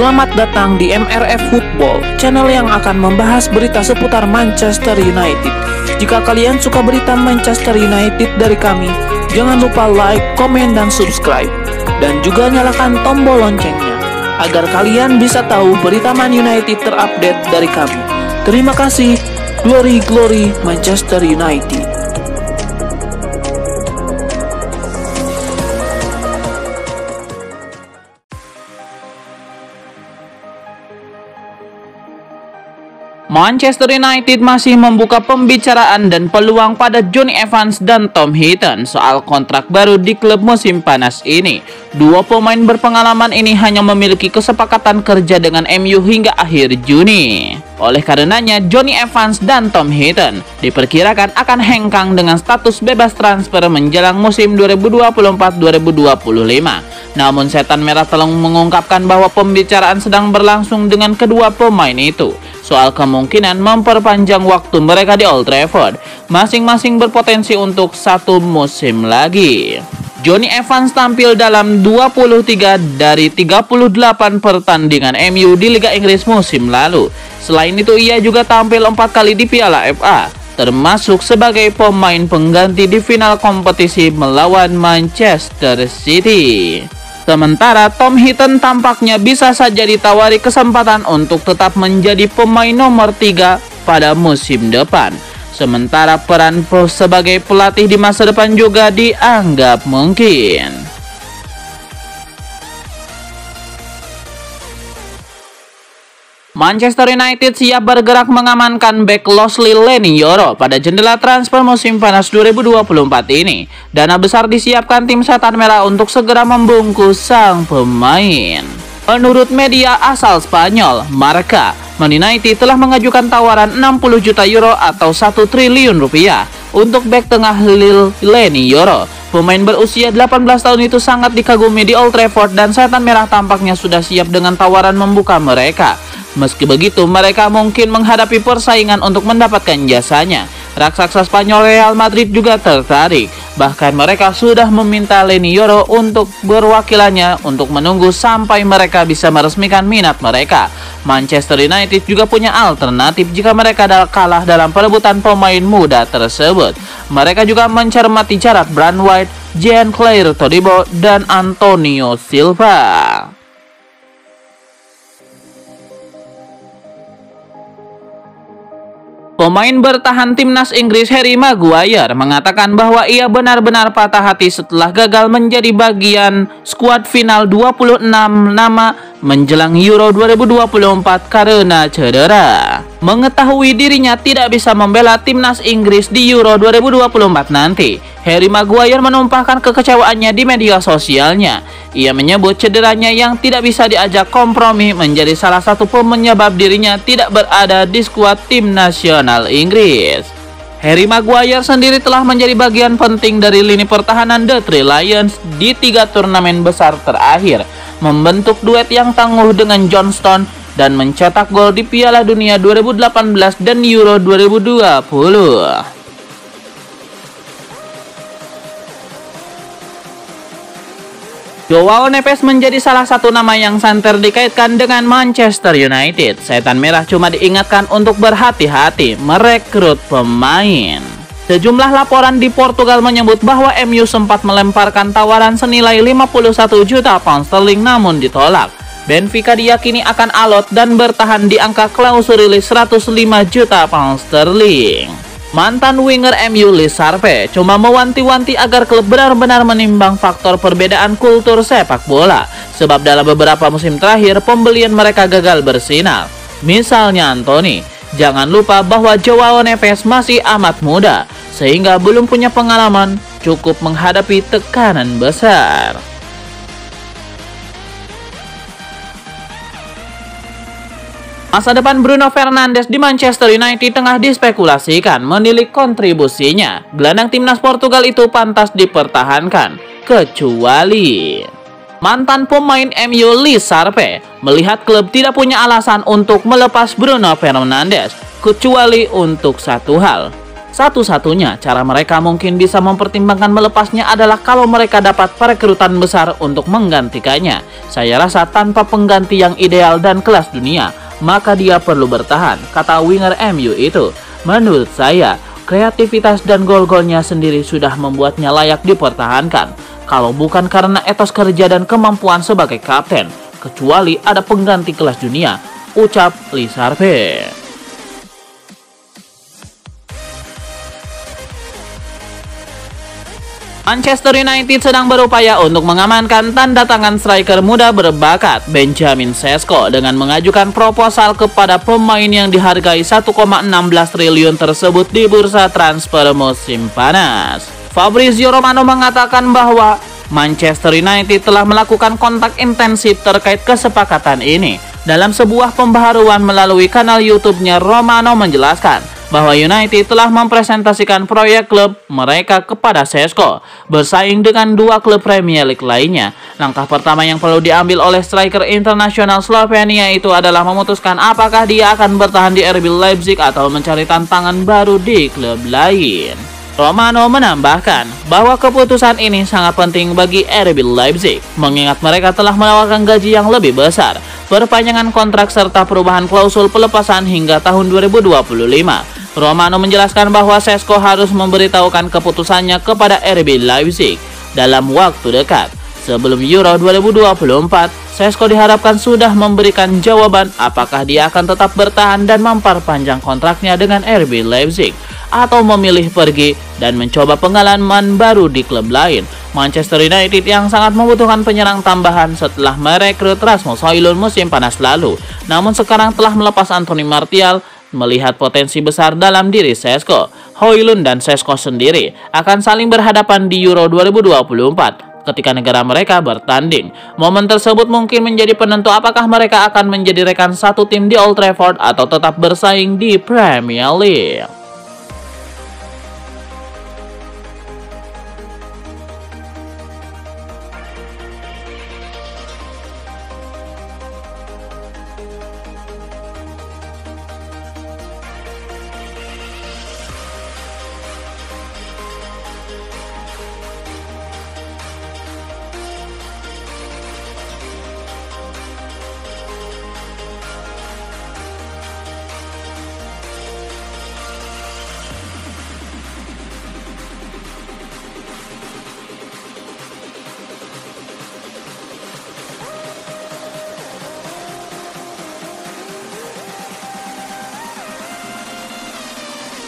Selamat datang di MRF Football, channel yang akan membahas berita seputar Manchester United. Jika kalian suka berita Manchester United dari kami, jangan lupa like, komen, dan subscribe. Dan juga nyalakan tombol loncengnya, agar kalian bisa tahu berita Man United terupdate dari kami. Terima kasih. Glory, glory Manchester United. Manchester United masih membuka pembicaraan dan peluang pada Jonny Evans dan Tom Heaton soal kontrak baru di klub musim panas ini. Dua pemain berpengalaman ini hanya memiliki kesepakatan kerja dengan MU hingga akhir Juni. Oleh karenanya, Jonny Evans dan Tom Heaton diperkirakan akan hengkang dengan status bebas transfer menjelang musim 2024-2025. Namun Setan Merah telah mengungkapkan bahwa pembicaraan sedang berlangsung dengan kedua pemain itu soal kemungkinan memperpanjang waktu mereka di Old Trafford. Masing-masing berpotensi untuk satu musim lagi. Jonny Evans tampil dalam 23 dari 38 pertandingan MU di Liga Inggris musim lalu. Selain itu, ia juga tampil 4 kali di Piala FA, termasuk sebagai pemain pengganti di final kompetisi melawan Manchester City. Sementara Tom Heaton tampaknya bisa saja ditawari kesempatan untuk tetap menjadi pemain nomor 3 pada musim depan. Sementara peran sebagai pelatih di masa depan juga dianggap mungkin. Manchester United siap bergerak mengamankan bek Losli Lenioro pada jendela transfer musim panas 2024 ini. Dana besar disiapkan tim Setan Merah untuk segera membungkus sang pemain. Menurut media asal Spanyol, Marca, Man United telah mengajukan tawaran 60 juta euro atau 1 triliun rupiah untuk bek tengah Lenioro. Pemain berusia 18 tahun itu sangat dikagumi di Old Trafford dan Setan Merah tampaknya sudah siap dengan tawaran membuka mereka. Meski begitu, mereka mungkin menghadapi persaingan untuk mendapatkan jasanya. Raksasa Spanyol Real Madrid juga tertarik. Bahkan mereka sudah meminta Lenioro untuk berwakilannya untuk menunggu sampai mereka bisa meresmikan minat mereka. Manchester United juga punya alternatif jika mereka kalah dalam perebutan pemain muda tersebut. Mereka juga mencermati Jarrad Brand White, Jean-Claire Todibo, dan Antonio Silva. Pemain bertahan timnas Inggris Harry Maguire mengatakan bahwa ia benar-benar patah hati setelah gagal menjadi bagian skuad final 26 nama menjelang Euro 2024 karena cedera. Mengetahui dirinya tidak bisa membela timnas Inggris di Euro 2024 nanti, Harry Maguire menumpahkan kekecewaannya di media sosialnya. Ia menyebut cederanya yang tidak bisa diajak kompromi menjadi salah satu penyebab dirinya tidak berada di skuad tim nasional Inggris. Harry Maguire sendiri telah menjadi bagian penting dari lini pertahanan The Three Lions di 3 turnamen besar terakhir, membentuk duet yang tangguh dengan John Stones dan mencetak gol di Piala Dunia 2018 dan Euro 2020. Joao Neves menjadi salah satu nama yang santer dikaitkan dengan Manchester United. Setan Merah cuma diingatkan untuk berhati-hati merekrut pemain. Sejumlah laporan di Portugal menyebut bahwa MU sempat melemparkan tawaran senilai 51 juta pound sterling namun ditolak. Benfica diyakini akan alot dan bertahan di angka klausul rilis 105 juta pound sterling. Mantan winger MU Lee Sharpe cuma mewanti-wanti agar klub benar-benar menimbang faktor perbedaan kultur sepak bola, sebab dalam beberapa musim terakhir pembelian mereka gagal bersinar. Misalnya Anthony, jangan lupa bahwa Joao Neves masih amat muda, sehingga belum punya pengalaman cukup menghadapi tekanan besar. Masa depan Bruno Fernandes di Manchester United tengah dispekulasikan menilik kontribusinya. Gelandang timnas Portugal itu pantas dipertahankan, kecuali mantan pemain MU Lee Sharpe melihat klub tidak punya alasan untuk melepas Bruno Fernandes, kecuali untuk satu hal. Satu-satunya cara mereka mungkin bisa mempertimbangkan melepasnya adalah kalau mereka dapat perekrutan besar untuk menggantikannya. Saya rasa tanpa pengganti yang ideal dan kelas dunia, maka dia perlu bertahan, kata winger MU itu. Menurut saya, kreativitas dan gol-golnya sendiri sudah membuatnya layak dipertahankan. Kalau bukan karena etos kerja dan kemampuan sebagai kapten, kecuali ada pengganti kelas dunia, ucap Lizarbe. Manchester United sedang berupaya untuk mengamankan tanda tangan striker muda berbakat Benjamin Sesko dengan mengajukan proposal kepada pemain yang dihargai 1,16 triliun tersebut di bursa transfer musim panas. Fabrizio Romano mengatakan bahwa Manchester United telah melakukan kontak intensif terkait kesepakatan ini. Dalam sebuah pembaharuan melalui kanal YouTube-nya, Romano menjelaskan bahwa United telah mempresentasikan proyek klub mereka kepada Sesko, bersaing dengan dua klub Premier League lainnya. Langkah pertama yang perlu diambil oleh striker internasional Slovenia itu adalah memutuskan apakah dia akan bertahan di RB Leipzig atau mencari tantangan baru di klub lain. Romano menambahkan bahwa keputusan ini sangat penting bagi RB Leipzig, mengingat mereka telah menawarkan gaji yang lebih besar, perpanjangan kontrak serta perubahan klausul pelepasan hingga tahun 2025. Romano menjelaskan bahwa Sesko harus memberitahukan keputusannya kepada RB Leipzig dalam waktu dekat. Sebelum Euro 2024, Sesko diharapkan sudah memberikan jawaban apakah dia akan tetap bertahan dan memperpanjang kontraknya dengan RB Leipzig atau memilih pergi dan mencoba pengalaman baru di klub lain. Manchester United yang sangat membutuhkan penyerang tambahan setelah merekrut Rasmus Højlund musim panas lalu, namun sekarang telah melepas Anthony Martial. Melihat potensi besar dalam diri Sesko, Højlund dan Sesko sendiri akan saling berhadapan di Euro 2024 ketika negara mereka bertanding. Momen tersebut mungkin menjadi penentu apakah mereka akan menjadi rekan satu tim di Old Trafford atau tetap bersaing di Premier League.